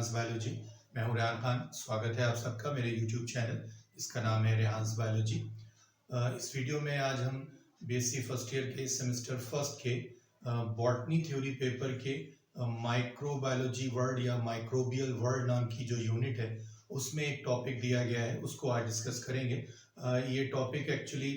Rehan's biology. मैं हूं रेहान खान। स्वागत है आप सबका मेरे यूट्यूब चैनल, इसका नाम है रेहान्स बायोलॉजी। इस वीडियो में आज हम बीएससी फर्स्ट ईयर के सेमेस्टर फर्स्ट के बॉटनी थ्योरी पेपर के माइक्रोबायोलॉजी वर्ड या माइक्रोबियल वर्ड नाम की जो यूनिट है उसमें एक टॉपिक दिया गया है, उसको आज डिस्कस करेंगे। ये टॉपिक एक्चुअली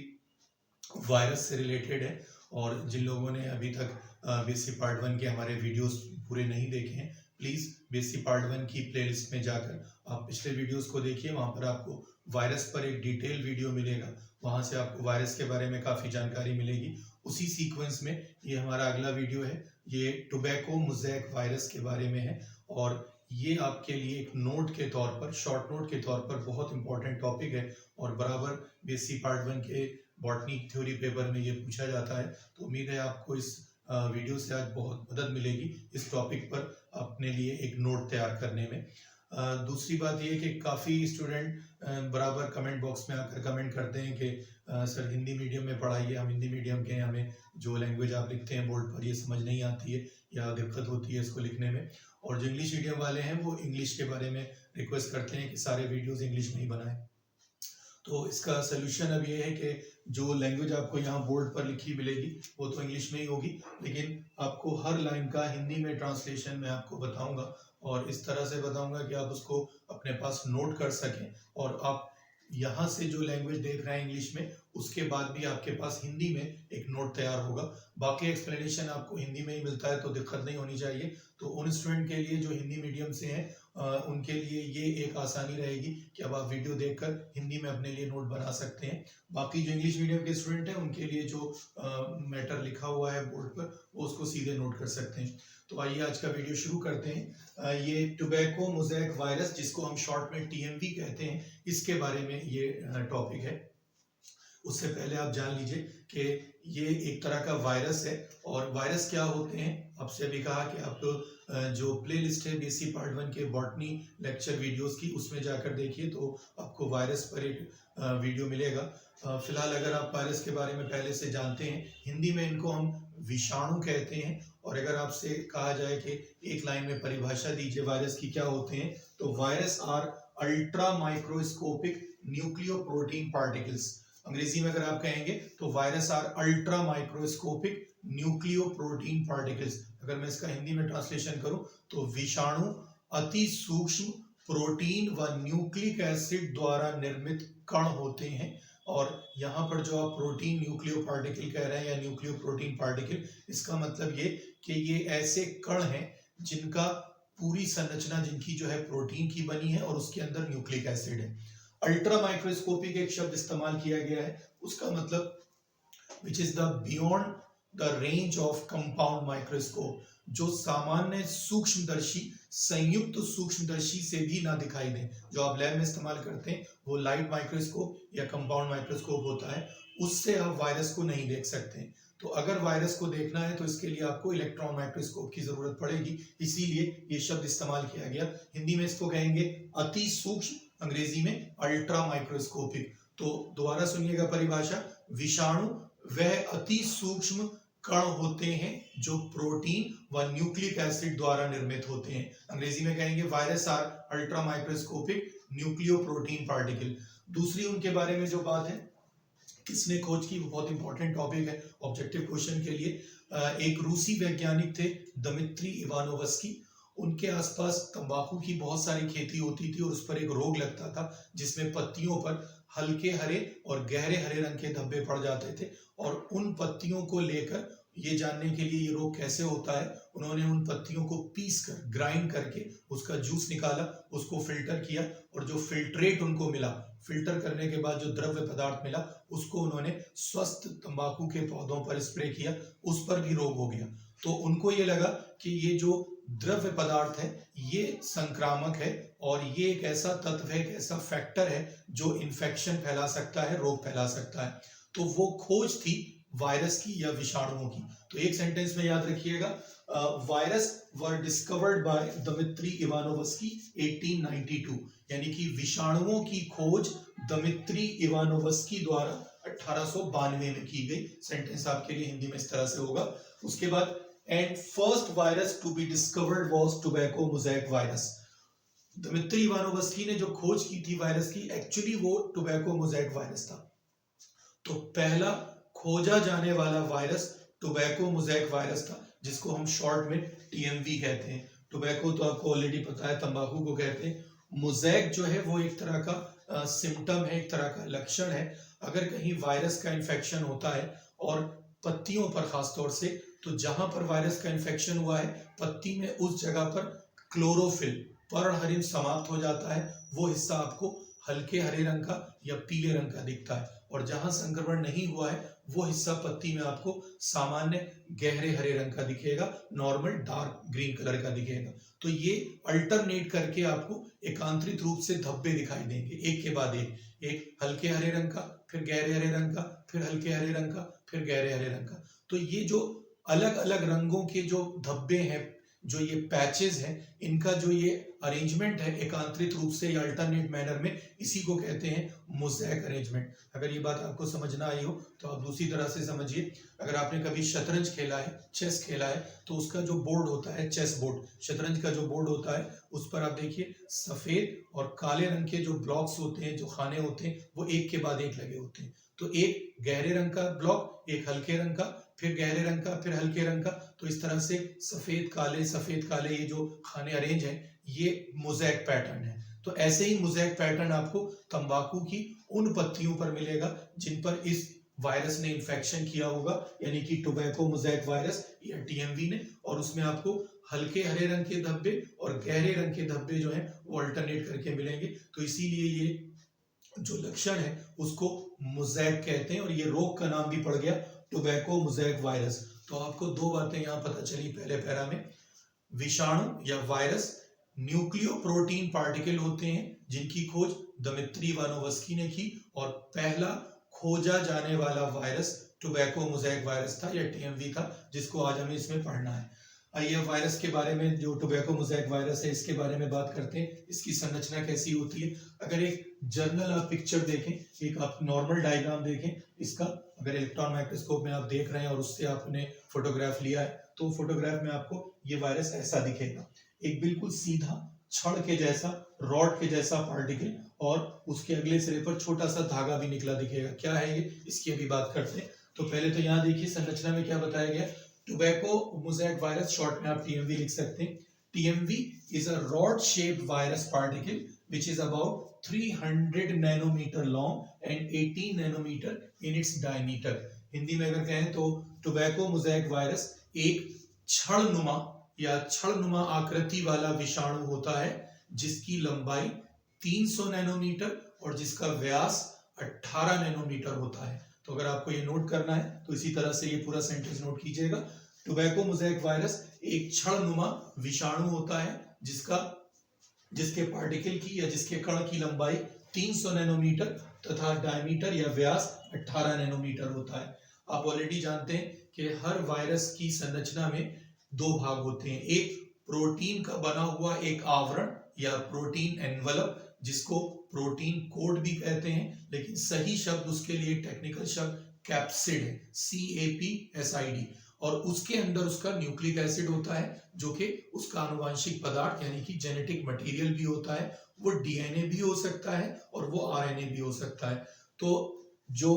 वायरस से रिलेटेड है और जिन लोगों ने अभी तक बीएससी पार्ट 1 के हमारे वीडियोस पूरे नहीं देखे हैं, प्लीज़ बीएससी पार्ट 1 की प्लेलिस्ट में जाकर आप पिछले वीडियोस को देखिए। वहाँ पर आपको वायरस पर एक डिटेल वीडियो मिलेगा, वहाँ से आपको वायरस के बारे में काफ़ी जानकारी मिलेगी। उसी सीक्वेंस में ये हमारा अगला वीडियो है, ये टोबैको मोज़ेक वायरस के बारे में है और ये आपके लिए एक नोट के तौर पर, शॉर्ट नोट के तौर पर बहुत इंपॉर्टेंट टॉपिक है और बराबर बीएससी पार्ट 1 के बॉटनी थ्योरी पेपर में ये पूछा जाता है। तो उम्मीद है आपको इस वीडियो से आज बहुत मदद मिलेगी इस टॉपिक पर अपने लिए एक नोट तैयार करने में। दूसरी बात ये कि काफ़ी स्टूडेंट बराबर कमेंट बॉक्स में आकर कमेंट करते हैं कि सर हिंदी मीडियम में पढ़ाइए, हम हिंदी मीडियम के हैं, हमें जो लैंग्वेज आप लिखते हैं बोर्ड पर ये समझ नहीं आती है या दिक्कत होती है इसको लिखने में। और जो इंग्लिश मीडियम वाले हैं वो इंग्लिश के बारे में रिक्वेस्ट करते हैं कि सारे वीडियोज़ इंग्लिश में ही बनाएं। तो इसका सोल्यूशन अब ये है कि जो लैंग्वेज आपको यहाँ बोर्ड पर लिखी मिलेगी वो तो इंग्लिश में ही होगी, लेकिन आपको हर लाइन का हिंदी में ट्रांसलेशन मैं आपको बताऊंगा और इस तरह से बताऊंगा कि आप उसको अपने पास नोट कर सकें और आप यहाँ से जो लैंग्वेज देख रहे हैं इंग्लिश में, उसके बाद भी आपके पास हिंदी में एक नोट तैयार होगा। बाकी एक्सप्लेनेशन आपको हिंदी में ही मिलता है तो दिक्कत नहीं होनी चाहिए। तो उन स्टूडेंट के लिए जो हिंदी मीडियम से हैं उनके लिए ये एक आसानी रहेगी कि अब आप वीडियो देखकर हिंदी में अपने लिए नोट बना सकते हैं। बाकी जो इंग्लिश मीडियम के स्टूडेंट हैं उनके लिए जो मैटर लिखा हुआ है बोर्ड पर वो उसको सीधे नोट कर सकते हैं। तो आइए आज का वीडियो शुरू करते हैं। ये टोबैको मोज़ेक वायरस, जिसको हम शॉर्ट में टीएमवी कहते हैं, इसके बारे में ये टॉपिक है। उससे पहले आप जान लीजिए कि ये एक तरह का वायरस है और वायरस क्या होते हैं। आपसे अभी कहा कि आप जो प्लेलिस्ट है बीएससी पार्ट 1 के बॉटनी लेक्चर वीडियोस की, उसमें जाकर देखिए तो आपको वायरस पर एक वीडियो मिलेगा। फिलहाल अगर आप वायरस के बारे में पहले से जानते हैं, हिंदी में इनको हम विषाणु कहते हैं। और अगर आपसे कहा जाए कि एक लाइन में परिभाषा दीजिए वायरस की क्या होते हैं, तो virus are ultra microscopic nucleoprotein particles. अंग्रेजी में अगर आप कहेंगे तो virus are ultra microscopic nucleoprotein particles. अगर मैं इसका हिंदी में ट्रांसलेशन करूं तो विषाणु अति सूक्ष्म प्रोटीन व न्यूक्लिक एसिड द्वारा निर्मित कण होते हैं। और यहाँ पर जो आप प्रोटीन न्यूक्लियो पार्टिकल कह रहे हैं या न्यूक्लियो प्रोटीन पार्टिकल, इसका मतलब ये कि ये ऐसे कण हैं जिनका पूरी संरचना जिनकी जो है प्रोटीन की बनी है और उसके अंदर न्यूक्लिक एसिड है। अल्ट्रा माइक्रोस्कोपिक एक शब्द इस्तेमाल किया गया है, उसका मतलब which is the beyond the range of compound microscope, जो सामान्य सूक्ष्मदर्शी संयुक्त सूक्ष्मदर्शी से भी ना दिखाई दें। जो आप लैब में इस्तेमाल करते हैं वो लाइट माइक्रोस्कोप या कंपाउंड माइक्रोस्कोप होता है, उससे आप वायरस को नहीं देख सकते। तो अगर वायरस को देखना है तो इसके लिए आपको इलेक्ट्रॉन माइक्रोस्कोप की जरूरत पड़ेगी, इसीलिए ये शब्द इस्तेमाल किया गया। हिंदी में इसको कहेंगे अति सूक्ष्म, अंग्रेजी में अल्ट्रा माइक्रोस्कोपिक। तो दोबारा सुनिएगा परिभाषा, विषाणु वह अति सूक्ष्म कण होते हैं जो प्रोटीन व न्यूक्लिक एसिड द्वारा निर्मित होते हैं। अंग्रेजी में कहेंगे virus are ultra microscopic nucleoprotein particle. दूसरी उनके बारे में जो बात है, किसने खोज की, वो बहुत इंपॉर्टेंट टॉपिक है ऑब्जेक्टिव क्वेश्चन के लिए। एक रूसी वैज्ञानिक थे दिमित्री इवानोवस्की। उनके आसपास तंबाकू की बहुत सारी खेती होती थी और उस पर एक रोग लगता था जिसमें पत्तियों पर हल्के हरे और गहरे हरे रंग के धब्बे पड़ जाते थे। और उन पत्तियों को लेकर ये जानने के लिए ये रोग कैसे होता है, उन्होंने उन पत्तियों को पीस कर ग्राइंड करके उसका जूस निकाला, उसको फिल्टर किया और जो फिल्ट्रेट उनको मिला, फिल्टर करने के बाद जो द्रव्य पदार्थ मिला, उसको उन्होंने स्वस्थ तंबाकू के पौधों पर स्प्रे किया, उस पर भी रोग हो गया। तो उनको ये लगा कि ये जो द्रव्य पदार्थ है ये संक्रामक है और ये एक ऐसा तत्व है, एक ऐसा फैक्टर है जो इन्फेक्शन फैला सकता है, रोग फैला सकता है। तो वो खोज थी वायरस की या विषाणुओं की। तो एक सेंटेंस में याद रखिएगा, virus were discovered by Dmitri Ivanovsky 1892, यानी कि विषाणुओं की खोज दिमित्री इवानोवस्की द्वारा 1892 में की गई। सेंटेंस आपके लिए हिंदी में इस तरह से होगा। उसके बाद and first virus to be discovered was tobacco mosaic virus. Dmitri Ivanovsky ने जो खोज की थी वायरस की, एक्चुअली वो टोबैको मोज़ेक वायरस था। तो पहला खोजा जाने वाला वायरस टोबैको मोज़ेक वायरस था, जिसको हम शॉर्ट में टीएमवी कहते हैं। टोबैको तो आपको ऑलरेडी पता है, तंबाकू को कहते हैं। मोज़ेक जो है वो एक तरह का सिम्टम है, एक तरह का लक्षण है। अगर कहीं वायरस का इन्फेक्शन होता है और पत्तियों पर खासतौर से, तो जहां पर वायरस का इन्फेक्शन हुआ है पत्ती में, उस जगह पर क्लोरोफिल, पर्णहरित समाप्त हो जाता है। वो हिस्सा आपको हल्के हरे रंग का या पीले रंग का दिखता है, और जहां संक्रमण नहीं हुआ है वो हिस्सा पत्ती में आपको सामान्य गहरे हरे रंग का दिखेगा, नॉर्मल डार्क ग्रीन कलर का दिखेगा। तो ये अल्टरनेट करके आपको एकांतरित रूप से धब्बे दिखाई देंगे, एक के बाद एक हल्के हरे रंग का, फिर गहरे हरे रंग का, फिर हल्के हरे रंग का, फिर गहरे हरे रंग का। तो ये जो अलग अलग रंगों के जो धब्बे हैं, जो ये पैचेस हैं, इनका जो ये अरेंजमेंट है एकांतरित रूप से या अल्टरनेट मैनर में, इसी को कहते हैं मोज़ेक अरेंजमेंट। अगर ये बात आपको समझ ना आई हो तो आप दूसरी तरह से समझिए। अगर आपने कभी शतरंज खेला है, चेस खेला है, तो उसका जो बोर्ड होता है, चेस बोर्ड, शतरंज का जो बोर्ड होता है, उस पर आप देखिए सफेद और काले रंग के जो ब्लॉक्स होते हैं, जो खाने होते हैं, वो एक के बाद एक लगे होते हैं। तो एक गहरे रंग का ब्लॉक, एक हल्के रंग का, फिर गहरे रंग का, फिर हल्के रंग का। तो इस तरह से सफेद काले ये जो खाने अरेंज हैं, ये मोज़ेक पैटर्न है। तो ऐसे ही मोज़ेक पैटर्न आपको तंबाकू की उन पत्तियों पर मिलेगा जिन पर इस वायरस ने इन्फेक्शन किया होगा, यानी कि टोबैको मोज़ेक वायरस या टीएमवी ने, और उसमें आपको हल्के हरे रंग के धब्बे और गहरे रंग के धब्बे जो हैं वो अल्टरनेट करके मिलेंगे। तो इसीलिए ये जो लक्षण है उसको मोज़ेक कहते हैं, और ये रोग का नाम भी पड़ गया टोबैको मोज़ेक वायरस। तो आपको दो बातें यहाँ पता चली पहले पैरा में। विषाणु या वायरस न्यूक्लियोप्रोटीन पार्टिकल होते हैं जिनकी खोज दिमित्री इवानोवस्की ने की, और पहला खोजा जाने वाला वायरस टोबैको मोज़ेक वायरस था या टीएमवी था, जिसको आज हमें इसमें पढ़ना है। आइए वायरस के बारे में, जो टोबैको मोज़ेक वायरस है, इसके बारे में बात करते हैं। इसकी संरचना कैसी होती है। अगर एक जर्नल आप पिक्चर देखें, एक आप नॉर्मल डायग्राम देखें इसका, अगर इलेक्ट्रॉन माइक्रोस्कोप में आप देख रहे हैं और उससे आपने फोटोग्राफ लिया है, तो फोटोग्राफ में आपको ये वायरस ऐसा दिखेगा। एक बिल्कुल सीधा छड़ के जैसा, रॉड के जैसा पार्टिकल, और उसके अगले सिरे पर छोटा सा धागा भी निकला दिखेगा। क्या है ये, इसकी अभी बात करते हैं। तो पहले तो यहाँ देखिए संरचना में क्या बताया गया। टोबैको मोज़ेक वायरस, शॉर्ट में आप टीएमवी लिख सकते हैं। TMV is a rod shaped virus particle which is about 300 nanometre long and 18 nanometre in its diameter. Hindi में अगर कहें तो टोबैको मोज़ेक वायरस एक छड़नुमा या छड़नुमा आकृति वाला विषाणु होता है, जिसकी लंबाई 300 नैनोमीटर और जिसका व्यास 18 नैनोमीटर होता है। तो अगर आपको ये नोट करना है तो इसी तरह से ये पूरा सेंटेंस नोट कीजिएगा। टोबैको मोज़ेक वायरस एक छड़नुमा विषाणु होता है जिसके पार्टिकल की या जिसके कण की लंबाई 300 नैनोमीटर तथा डायमीटर या व्यास 18 नैनोमीटर होता है। आप ऑलरेडी जानते हैं कि हर वायरस की संरचना में दो भाग होते हैं। एक प्रोटीन का बना हुआ एक आवरण या प्रोटीन एनवलप, जिसको प्रोटीन कोड भी कहते हैं, लेकिन सही शब्द उसके लिए टेक्निकल शब्द कैप्सिड है, CAPSID। और उसके अंदर उसका न्यूक्लिक एसिड होता है, जो कि उसका आनुवांशिक पदार्थ यानी कि जेनेटिक मटेरियल भी होता है। वो डीएनए भी हो सकता है और वो आरएनए भी हो सकता है। तो जो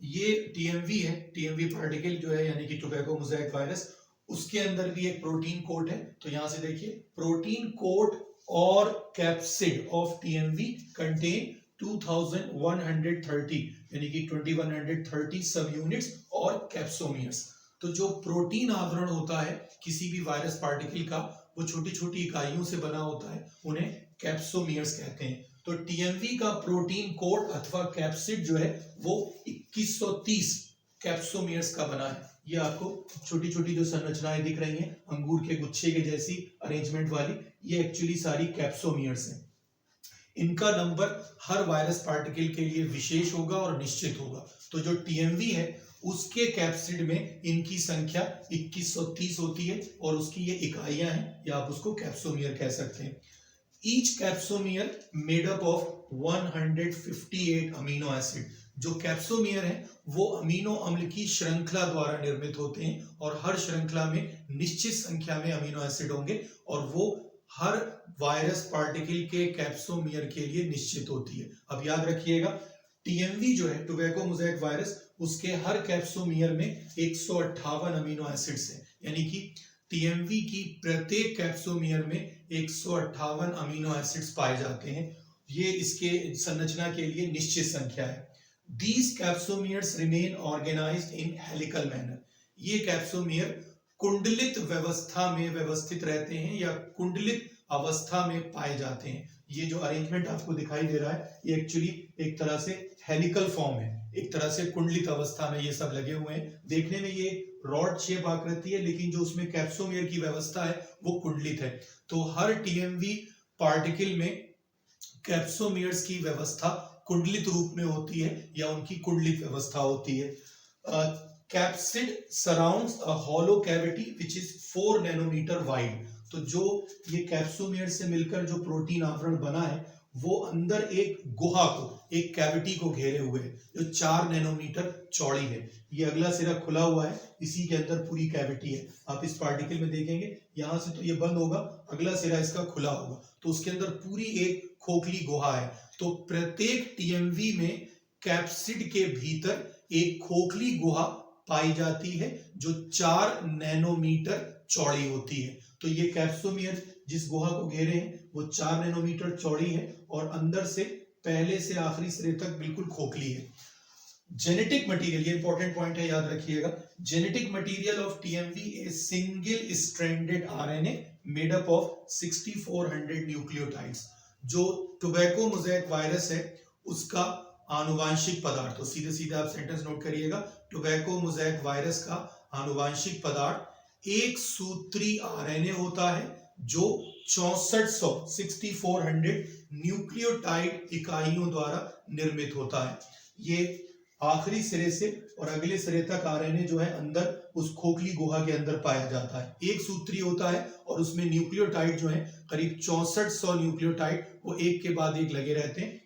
ये टीएमवी है, टीएमवी पार्टिकल जो है यानी कि टोबैको मोज़ेक वायरस, उसके अंदर भी एक प्रोटीन कोट है। तो यहां से देखिए, प्रोटीन कोट और कैप्सिड ऑफ टीएमवी कंटेन 2130 यानी कि 2130 सब यूनिट्स और कैप्सोमियर्स। तो जो प्रोटीन आवरण होता है किसी भी वायरस पार्टिकल का, वो छोटी छोटी इकाइयों से बना होता है, उन्हें कैप्सोमियर्स कहते हैं। तो टीएमवी का प्रोटीन कोड अथवा कैप्सिड जो है वो 2130 कैप्सोमियर्स का बना है। ये आपको छोटी छोटी जो संरचनाएं दिख रही हैं अंगूर के गुच्छे के जैसी अरेंजमेंट वाली, ये एक्चुअली सारी कैप्सोमियर्स हैं। इनका नंबर हर वायरस पार्टिकल के लिए विशेष होगा और निश्चित होगा। तो जो टीएमवी है उसके कैप्सिड में इनकी संख्या 2130 होती है और उसकी ये इकाइयां हैं, या आप उसको कैप्सोमियर कह सकते हैं। Each capsomere made up of 158 amino acid. जो कैप्सोमियर है वो अमीनो अम्ल की श्रृंखला द्वारा निर्मित होते हैं, और हर श्रृंखला में निश्चित संख्या में अमीनो एसिड होंगे, और वो हर वायरस पार्टिकल के कैप्सोमियर के लिए निश्चित होती है। अब याद रखिएगा, टीएमवी जो है टोबैको मोज़ेक वायरस, उसके हर कैप्सोमियर में 158 अमीनो एसिड्स हैं, यानी कि टीएमवी की प्रत्येक कैप्सोमियर में 158 अमीनो एसिड्स पाए जाते हैं। ये इसके संरचना के लिए निश्चित संख्या है। These capsomeres remain organized in helical manner. ये कैप्सोमियर कुंडलित व्यवस्था में व्यवस्थित रहते हैं या कुंडलित अवस्था में पाए जाते हैं। ये जो अरेंजमेंट आपको दिखाई दे रहा है, ये एक्चुअली एक तरह से हेलिकल फॉर्म है, एक तरह से कुंडलित अवस्था में ये सब लगे हुए हैं। देखने में ये रॉड शेप आकृति है, लेकिन जो उसमें कैप्सोमियर की व्यवस्था है वो कुंडलित है। तो हर टीएमवी पार्टिकल में कैप्सोमियर्स की व्यवस्था कुंडलित रूप में होती है या उनकी कुंडलित व्यवस्था होती है। Capsid surrounds a hollow cavity which is 4 nanometre wide. तो जो ये कैप्सोमियर से मिलकर जो प्रोटीन आवरण बना है वो अंदर एक गुहा को, एक कैविटी को घेरे हुए है जो 4 नैनोमीटर चौड़ी है। ये अगला सिरा खुला हुआ है, इसी के अंदर पूरी कैविटी है। आप इस पार्टिकल में देखेंगे, यहां से तो ये बंद होगा, अगला सिरा इसका खुला होगा, तो उसके अंदर पूरी एक खोखली गुहा है। तो प्रत्येक टीएमवी में कैप्सिड के भीतर एक खोखली गुहा पाई जाती है जो 4 नैनोमीटर चौड़ी होती है। तो ये कैप्सोमियर जिस गुहा को घेरे हैं वो 4 नैनोमीटर चौड़ी है और अंदर से पहले से आखिरी सिरे तक बिल्कुल खोखली है। जेनेटिक मटेरियल, ये इंपॉर्टेंट पॉइंट है, याद रखिएगा। Genetic material of TMV is single stranded RNA made up of 6400 nucleotides. जो टोबैको मोज़ेक वायरस है उसका आनुवांशिक पदार्थ, तो सीधे सीधे आप सेंटेंस नोट करिएगा, टोबैको मोज़ेक वायरस का आनुवांशिक पदार्थ एक सूत्री आरएनए होता है जो 6400 न्यूक्लियोटाइड इकाइयों द्वारा निर्मित होता है। ये आखिरी सिरे से और अगले सिरे तक आरएनए जो है अंदर उस खोखली गुहा के अंदर पाया जाता है। एक सूत्री होता है और उसमें न्यूक्लियोटाइड जो है करीब 6400 न्यूक्लियोटाइड वो एक के बाद एक लगे रहते हैं।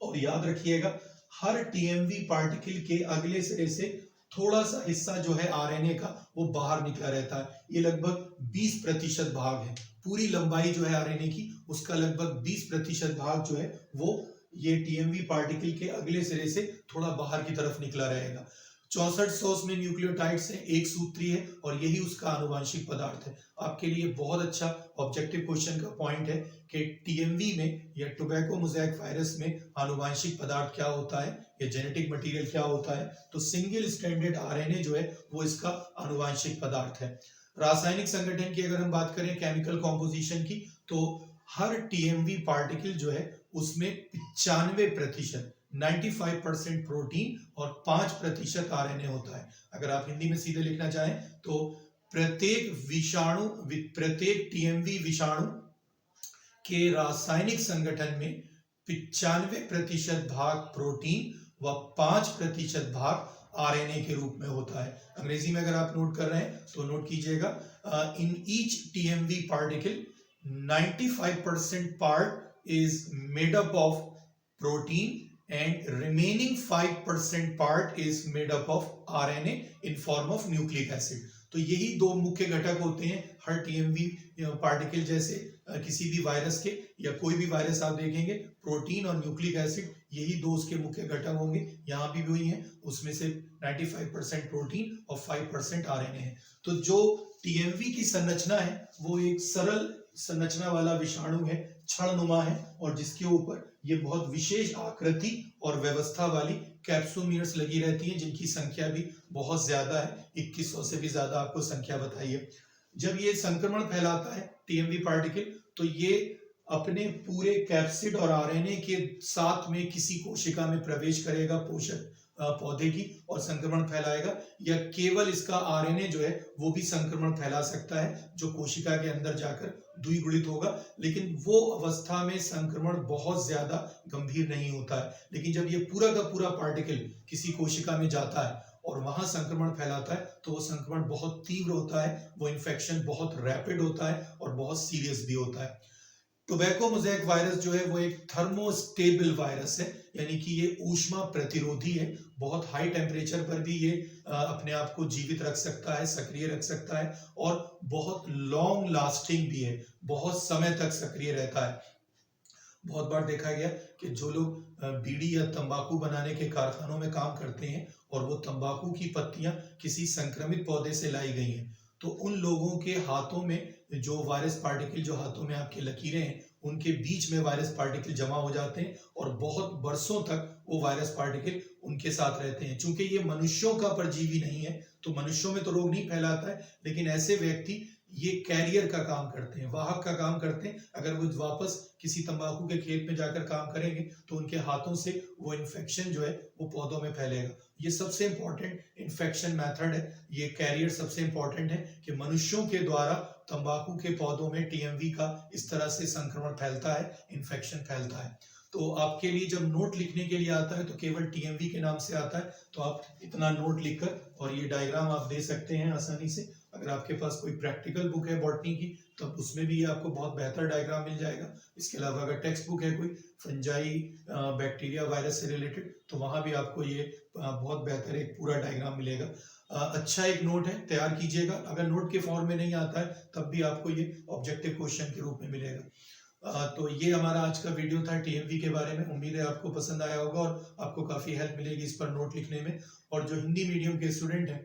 और याद रखिएगा, हर टीएमवी पार्टिकल के अगले सिरे से थोड़ा सा हिस्सा जो है आरएनए का वो बाहर निकला रहता है। ये लगभग 20% भाग है। पूरी लंबाई जो है आरएनए की उसका लगभग 20% भाग जो है वो ये टीएमवी पार्टिकल के अगले सिरे से थोड़ा बाहर की तरफ निकला रहेगा। 6400 में न्यूक्लियोटाइड्स है, एक सूत्री है और यही उसका आनुवांशिक पदार्थ है। आपके लिए बहुत अच्छा ऑब्जेक्टिव क्वेश्चन का पॉइंट है कि टीएमवी में या टोबैको मोज़ेक वायरस में आनुवांशिक पदार्थ क्या होता है या जेनेटिक मटेरियल क्या होता है। तो सिंगल स्ट्रैंडेड आरएनए जो है वो इसका आनुवांशिक पदार्थ है। रासायनिक संगठन की अगर हम बात करें, केमिकल कॉम्पोजिशन की, तो हर टीएमवी पार्टिकल जो है उसमें 95% 95% प्रोटीन और 5% आरएनए होता है। अगर आप हिंदी में सीधे लिखना चाहें तो प्रत्येक टीएमवी विषाणु के रासायनिक संगठन में 95% भाग प्रोटीन व 5% भाग आरएनए के रूप में होता है। अंग्रेजी में अगर आप नोट कर रहे हैं तो नोट कीजिएगा, in each TMV particle 95% part is made up of protein and remaining 5% part is made up of RNA in form of nucleic acid. तो यही दो मुख्य घटक होते हैं हर टीएमवी पार्टिकल जैसे किसी भी वायरस के, या कोई भी वायरस आप देखेंगे, प्रोटीन और न्यूक्लिक एसिड यही दो उसके मुख्य घटक होंगे। यहाँ भी वही है, उसमें से 95% प्रोटीन और 5% आरएनए है। तो जो टीएमवी की संरचना है वो एक सरल संरचना वाला विषाणु है, क्षणनुमा है, और जिसके ऊपर ये बहुत विशेष आकृति और व्यवस्था वाली कैप्सोमियर्स लगी रहती हैं, जिनकी संख्या भी बहुत ज्यादा है, 2100 से भी ज्यादा आपको संख्या बताई है। जब ये संक्रमण फैलाता है टीएमवी पार्टिकल, तो ये अपने पूरे कैप्सिड और आरएनए के साथ में किसी कोशिका में प्रवेश करेगा, पोषक पौधे की, और संक्रमण फैलाएगा, या केवल इसका आरएनए जो है वो भी संक्रमण फैला सकता है जो कोशिका के अंदर जाकर द्विगुणित होगा। लेकिन वो अवस्था में संक्रमण बहुत ज्यादा गंभीर नहीं होता है। लेकिन जब ये पूरा का पूरा पार्टिकल किसी कोशिका में जाता है और वहां संक्रमण फैलाता है तो वो संक्रमण बहुत तीव्र होता है, वो इन्फेक्शन बहुत रैपिड होता है और बहुत सीरियस भी होता है। टोबैको मोज़ेक वायरस जो है वो एक थर्मोस्टेबल वायरस है, यानी कि ये ऊष्मा प्रतिरोधी है। बहुत हाई टेम्परेचर पर भी ये अपने आप को जीवित रख सकता है, सक्रिय रख सकता है और बहुत लॉन्ग लास्टिंग भी है, बहुत समय तक सक्रिय रहता है। बहुत बार देखा गया कि जो लोग बीड़ी या तंबाकू बनाने के कारखानों में काम करते हैं और वो तंबाकू की पत्तियां किसी संक्रमित पौधे से लाई गई हैं, तो उन लोगों के हाथों में जो वायरस पार्टिकल, जो हाथों में आपके लकीरें हैं, उनके बीच में वायरस पार्टिकल जमा हो जाते हैं और बहुत बरसों तक वो वायरस पार्टिकल उनके साथ रहते हैं। चूंकि ये मनुष्यों का परजीवी नहीं है तो मनुष्यों में तो रोग नहीं फैलाता है, लेकिन ऐसे व्यक्ति ये कैरियर का काम करते हैं, वाहक का काम करते हैं। अगर वो वापस किसी तंबाकू के खेत में जाकर काम करेंगे तो उनके हाथों से वो इन्फेक्शन जो है वो पौधों में फैलेगा। ये सबसे इंपॉर्टेंट इन्फेक्शन मेथड है, ये कैरियर सबसे इंपॉर्टेंट है कि मनुष्यों के द्वारा तंबाकू के पौधों में टीएमवी का इस तरह से संक्रमण फैलता है, इन्फेक्शन फैलता है। तो आपके लिए जब नोट लिखने के लिए आता है तो केवल टीएमवी के नाम से आता है, तो आप इतना नोट लिखकर और ये डायग्राम आप दे सकते हैं आसानी से। अगर आपके पास कोई प्रैक्टिकल बुक है बॉटनी की तब उसमें भी आपको बहुत बेहतर डायग्राम मिल जाएगा। इसके अलावा अगर टेक्स्ट बुक है कोई फंजाई, बैक्टीरिया, वायरस से रिलेटेड, तो वहाँ भी आपको ये बहुत बेहतर एक पूरा डायग्राम मिलेगा। अच्छा एक नोट है, तैयार कीजिएगा। अगर नोट के फॉर्म में नहीं आता है तब भी आपको ये ऑब्जेक्टिव क्वेश्चन के रूप में मिलेगा। तो ये हमारा आज का वीडियो था टीएमवी के बारे में। उम्मीद है आपको पसंद आया होगा और आपको काफ़ी हेल्प मिलेगी इस पर नोट लिखने में। और जो हिंदी मीडियम के स्टूडेंट हैं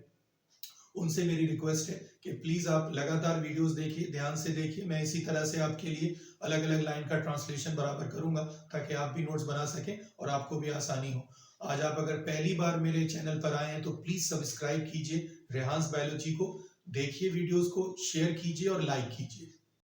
उनसे मेरी रिक्वेस्ट है कि प्लीज़ आप लगातार वीडियोस देखिए, ध्यान से देखिए। मैं इसी तरह से आपके लिए अलग अलग लाइन का ट्रांसलेशन बराबर करूंगा ताकि आप भी नोट्स बना सकें और आपको भी आसानी हो। आज आप अगर पहली बार मेरे चैनल पर आए हैं तो प्लीज़ सब्सक्राइब कीजिए रेहांस बायोलॉजी को, देखिए वीडियोस को, शेयर कीजिए और लाइक कीजिए।